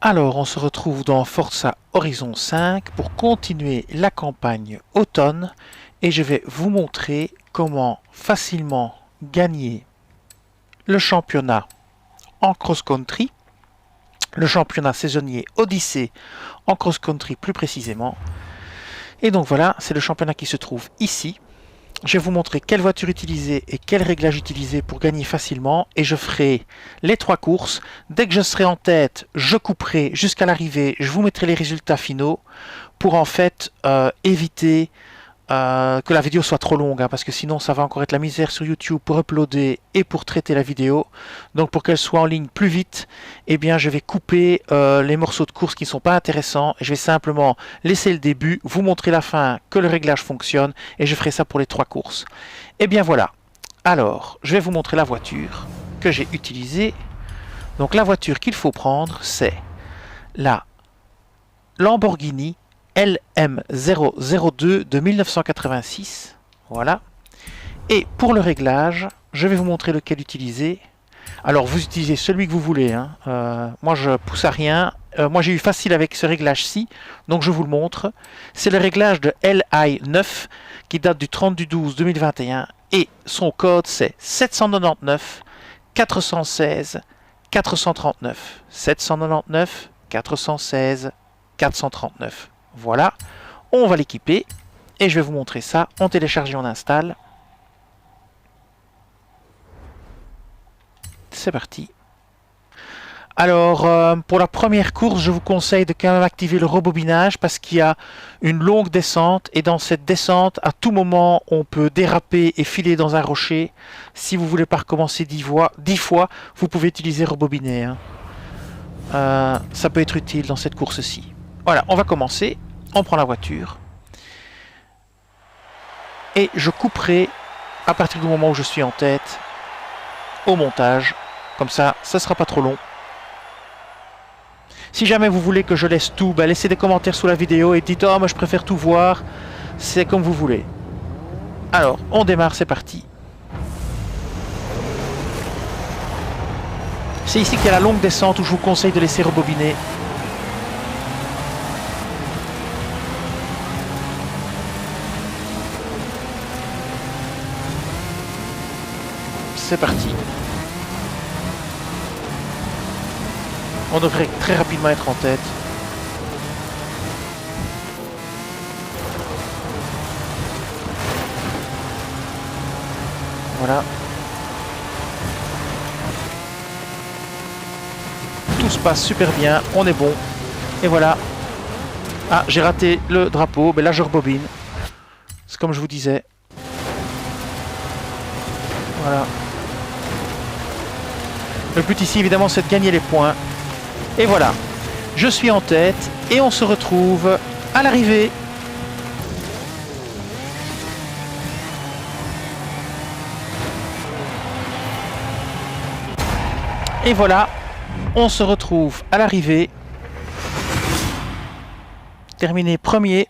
Alors, on se retrouve dans Forza Horizon 5 pour continuer la campagne automne et je vais vous montrer comment facilement gagner le championnat en cross-country, le championnat saisonnier Odyssée en cross-country plus précisément. Et donc voilà, c'est le championnat qui se trouve ici. Je vais vous montrer quelle voiture utiliser et quel réglage utiliser pour gagner facilement et je ferai les 3 courses. Dès que je serai en tête, je couperai jusqu'à l'arrivée, je vous mettrai les résultats finaux pour en fait éviter que la vidéo soit trop longue, parce que sinon ça va encore être la misère sur YouTube pour uploader et pour traiter la vidéo. Donc pour qu'elle soit en ligne plus vite, eh bien je vais couper les morceaux de course qui ne sont pas intéressants et je vais simplement laisser le début, vous montrer la fin, que le réglage fonctionne et je ferai ça pour les 3 courses. Et bien voilà, alors je vais vous montrer la voiture que j'ai utilisée. Donc la voiture qu'il faut prendre, c'est la Lamborghini LM002 de 1986. Voilà. Et pour le réglage, je vais vous montrer lequel utiliser. Alors vous utilisez celui que vous voulez. Moi je pousse à rien. Moi j'ai eu facile avec ce réglage-ci, donc je vous le montre. C'est le réglage de LI9 qui date du 30 du 12 2021 et son code c'est 799 416 439. 799 416 439. Voilà, on va l'équiper et je vais vous montrer ça. On télécharge et on installe. C'est parti. Alors, pour la première course, je vous conseille de quand même activer le rebobinage parce qu'il y a une longue descente et dans cette descente, à tout moment, on peut déraper et filer dans un rocher. Si vous voulez pas recommencer 10 fois, vous pouvez utiliser rebobiner. Ça peut être utile dans cette course-ci. Voilà, on va commencer. On prend la voiture. Et je couperai à partir du moment où je suis en tête au montage. Comme ça, ça sera pas trop long. Si jamais vous voulez que je laisse tout, laissez des commentaires sous la vidéo et dites « Oh, moi je préfère tout voir ». C'est comme vous voulez. Alors, on démarre, c'est parti. C'est ici qu'il y a la longue descente où je vous conseille de laisser rebobiner. C'est parti. On devrait très rapidement être en tête. Voilà. Tout se passe super bien, on est bon. Et voilà. Ah, j'ai raté le drapeau, mais là je rebobine. C'est comme je vous disais. Voilà. Le but ici, évidemment, c'est de gagner les points. Et voilà. Je suis en tête et on se retrouve à l'arrivée. Et voilà. On se retrouve à l'arrivée. Terminé premier.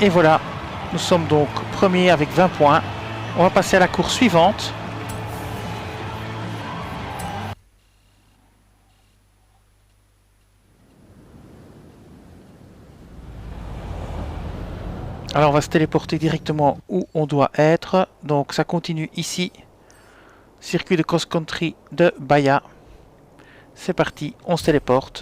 Et voilà. Nous sommes donc premiers avec 20 points. On va passer à la course suivante. Alors on va se téléporter directement où on doit être. Donc ça continue ici. Circuit de cross-country de Bahia. C'est parti, on se téléporte.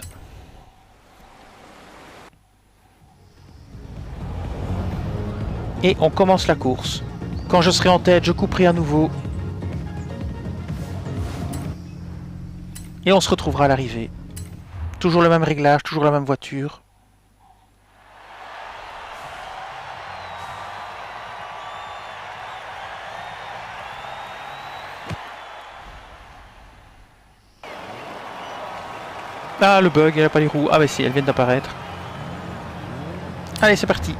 Et on commence la course. Quand je serai en tête, je couperai à nouveau. Et on se retrouvera à l'arrivée. Toujours le même réglage, toujours la même voiture. Ah, le bug, elle n'a pas les roues. Ah bah si, elles viennent d'apparaître. Allez, c'est parti.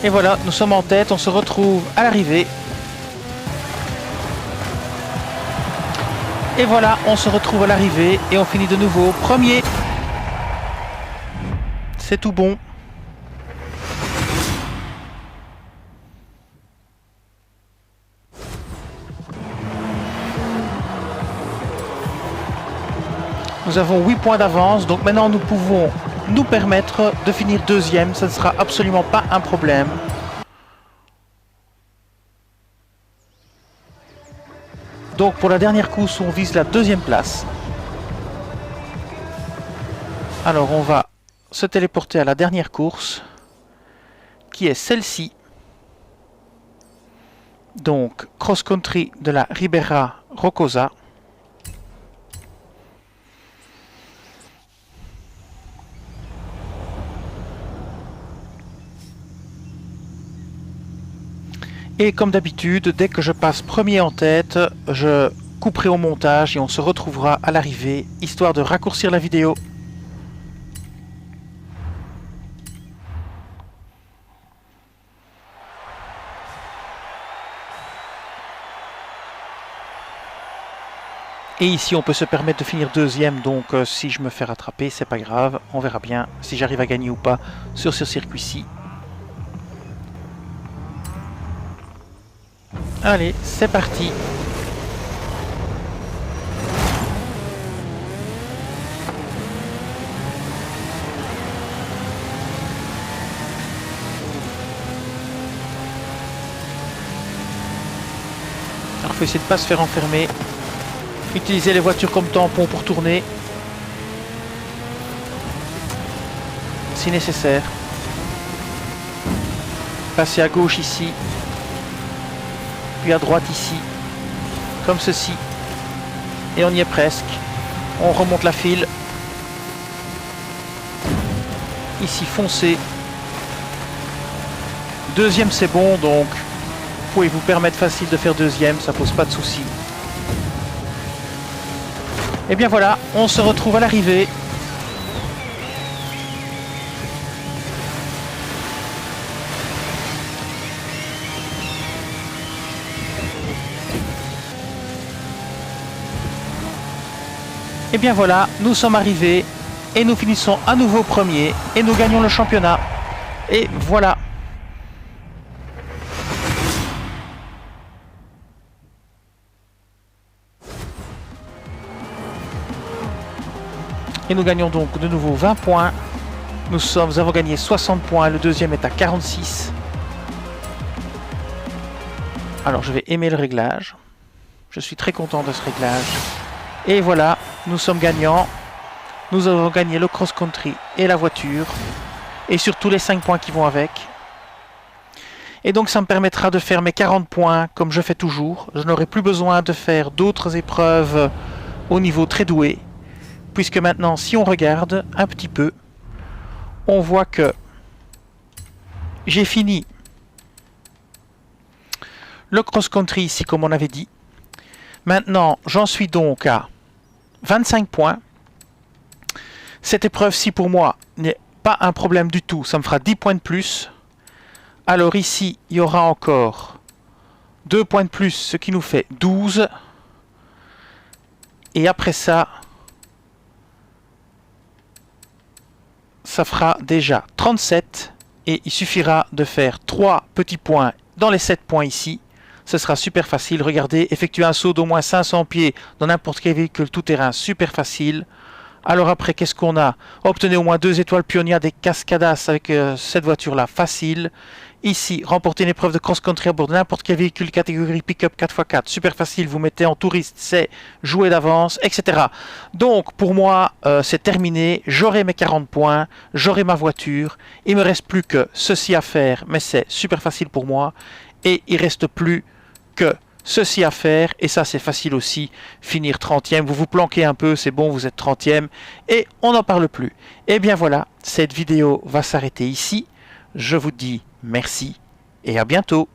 Et voilà, nous sommes en tête, on se retrouve à l'arrivée. Et voilà, on se retrouve à l'arrivée et on finit de nouveau premier. C'est tout bon. Nous avons 8 points d'avance, donc maintenant nous pouvons nous permettre de finir deuxième. Ça ne sera absolument pas un problème. Donc pour la dernière course, on vise la deuxième place. Alors on va se téléporter à la dernière course, qui est celle-ci. Donc cross-country de la Ribera Rocosa. Et comme d'habitude, dès que je passe premier en tête, je couperai au montage et on se retrouvera à l'arrivée, histoire de raccourcir la vidéo. Et ici, on peut se permettre de finir deuxième, donc si je me fais rattraper, c'est pas grave. On verra bien si j'arrive à gagner ou pas sur ce circuit-ci. Allez, c'est parti. Alors, il faut essayer de ne pas se faire enfermer. Utiliser les voitures comme tampon pour tourner. Si nécessaire. Passer à gauche ici. Puis à droite ici. Comme ceci. Et on y est presque. On remonte la file. Ici foncez. Deuxième c'est bon, donc vous pouvez vous permettre facile de faire deuxième, ça pose pas de soucis. Et bien voilà, on se retrouve à l'arrivée. Et bien voilà, nous sommes arrivés et nous finissons à nouveau premier et nous gagnons le championnat. Et voilà. Et nous gagnons donc de nouveau 20 points. Nous avons gagné 60 points, le deuxième est à 46. Alors je vais aimer le réglage. Je suis très content de ce réglage. Et voilà, nous sommes gagnants. Nous avons gagné le cross-country et la voiture. Et surtout les 5 points qui vont avec. Et donc ça me permettra de faire mes 40 points comme je fais toujours. Je n'aurai plus besoin de faire d'autres épreuves au niveau très doué. Puisque maintenant, si on regarde un petit peu, on voit que j'ai fini le cross-country ici, comme on avait dit. Maintenant, j'en suis donc à 25 points. Cette épreuve-ci, pour moi, n'est pas un problème du tout. Ça me fera 10 points de plus. Alors ici, il y aura encore 2 points de plus, ce qui nous fait 12. Et après ça... ça fera déjà 37 et il suffira de faire 3 petits points dans les 7 points ici. Ce sera super facile. Regardez, effectuer un saut d'au moins 500 pieds dans n'importe quel véhicule tout-terrain, super facile. Alors après, qu'est-ce qu'on a? Obtenez au moins 2 étoiles pionnières des Cascadas avec cette voiture-là, facile. Ici, remporter une épreuve de cross-country à bord de n'importe quel véhicule catégorie pick-up 4x4, super facile, vous mettez en touriste, c'est jouer d'avance, etc. Donc, pour moi, c'est terminé, j'aurai mes 40 points, j'aurai ma voiture, il me reste plus que ceci à faire, mais c'est super facile pour moi, et il reste plus que ceci à faire, et ça c'est facile aussi, finir 30e, vous vous planquez un peu, c'est bon, vous êtes 30e, et on n'en parle plus. Et bien voilà, cette vidéo va s'arrêter ici, je vous dis merci et à bientôt.